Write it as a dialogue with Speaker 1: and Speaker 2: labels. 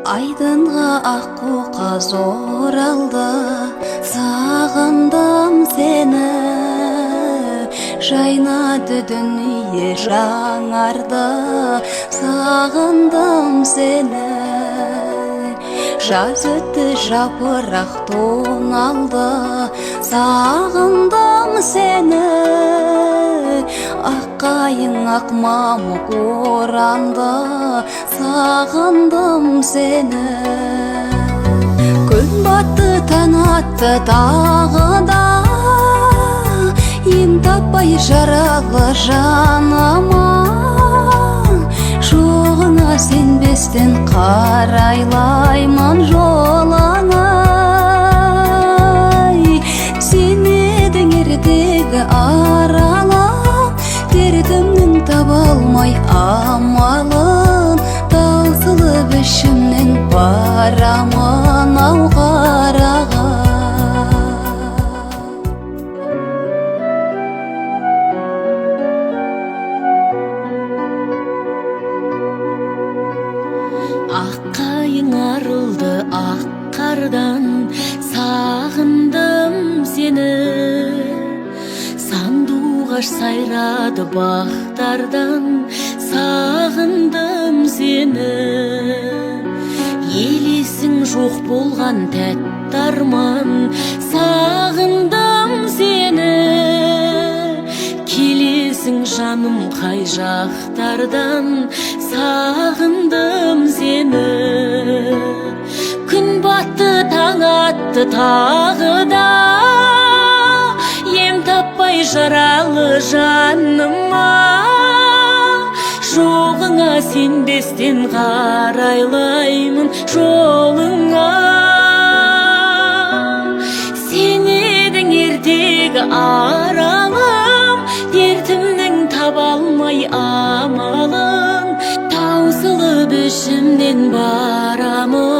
Speaker 1: Айдынға аққу қаз оралды, сағындым сені. Жайнады дүние жаңарды, сағындым сені. Жаз өтті жапырақ тоналды, сағындым сені. Аққайың ақ мамық оранды, сағындым сені. Күн батты таң атты тағы да, ем таппай жаралы жаныма. Жоғыңа сенбестен қарайлаймын жолыңа. Сен едің ертегі аралап, дертімнің таба алмай амалын. Таусылып ішімнен барамын ау қараға. Аққайың арылды ақ қардан, сағындым сені. Сандуғаш сайрады бақтардан, сағындым сені. Елесің жоқ болған тәтті арман, сағындым сені. Келесің жаным қай жақтардан, сағындым сені. Күн батты таң атты тағы да, ем таппай жаралы жаныма. Жоғыңа сенбестен қарайлаймын жолыңа. Сен едің ертегі аралым, дертімнің таба алмай амалын. Таусылып ішімнен барамын